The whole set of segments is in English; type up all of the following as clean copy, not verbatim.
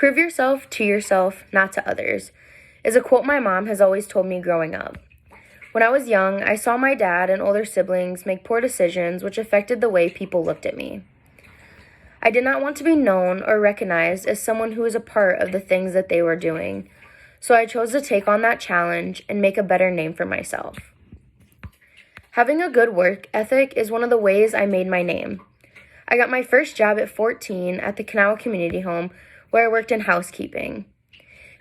Prove yourself to yourself, not to others, is a quote my mom has always told me growing up. When I was young, I saw my dad and older siblings make poor decisions which affected the way people looked at me. I did not want to be known or recognized as someone who was a part of the things that they were doing, so I chose to take on that challenge and make a better name for myself. Having a good work ethic is one of the ways I made my name. I got my first job at 14 at the Kanawha Community Home, where I worked in housekeeping.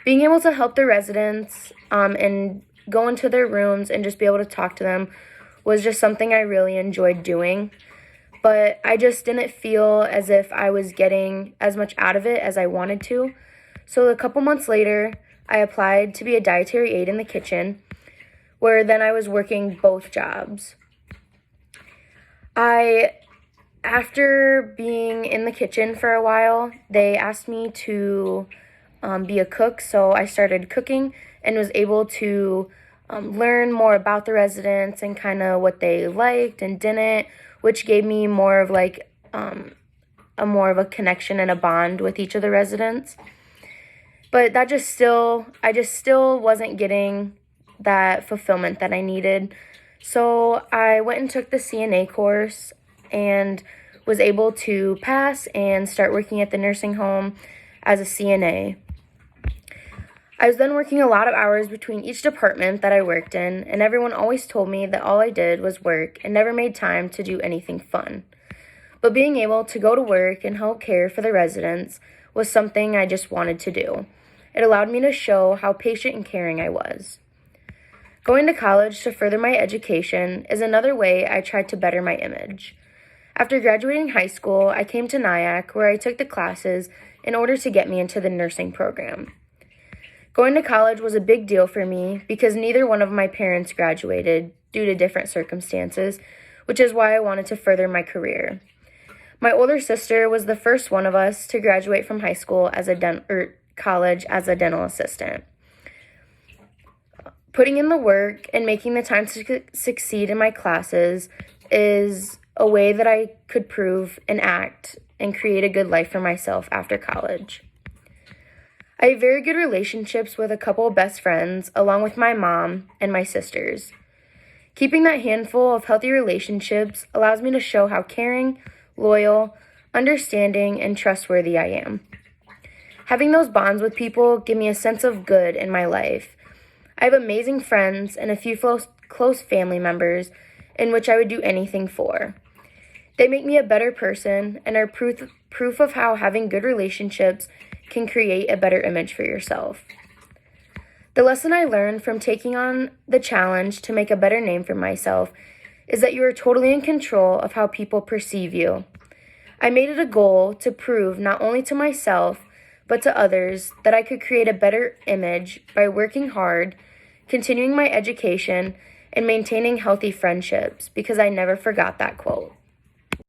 Being able to help the residents and go into their rooms and just be able to talk to them was just something I really enjoyed doing. But I just didn't feel as if I was getting as much out of it as I wanted to. So a couple months later, I applied to be a dietary aide in the kitchen, where then I was working both jobs. After being in the kitchen for a while, they asked me to be a cook, so I started cooking and was able to learn more about the residents and kind of what they liked and didn't, which gave me more of more of a connection and a bond with each of the residents. But I just still wasn't getting that fulfillment that I needed. So I went and took the CNA course and was able to pass and start working at the nursing home as a CNA. I was then working a lot of hours between each department that I worked in, and everyone always told me that all I did was work and never made time to do anything fun. But being able to go to work and help care for the residents was something I just wanted to do. It allowed me to show how patient and caring I was. Going to college to further my education is another way I tried to better my image. After graduating high school, I came to Nyack, where I took the classes in order to get me into the nursing program. Going to college was a big deal for me because neither one of my parents graduated due to different circumstances, which is why I wanted to further my career. My older sister was the first one of us to graduate from high school as college as a dental assistant. Putting in the work and making the time to succeed in my classes is a way that I could prove and act and create a good life for myself after college. I have very good relationships with a couple of best friends, along with my mom and my sisters. Keeping that handful of healthy relationships allows me to show how caring, loyal, understanding, and trustworthy I am. Having those bonds with people give me a sense of good in my life. I have amazing friends and a few close family members in which I would do anything for. They make me a better person and are proof of how having good relationships can create a better image for yourself. The lesson I learned from taking on the challenge to make a better name for myself is that you are totally in control of how people perceive you. I made it a goal to prove not only to myself, but to others that I could create a better image by working hard, continuing my education, and maintaining healthy friendships, because I never forgot that quote.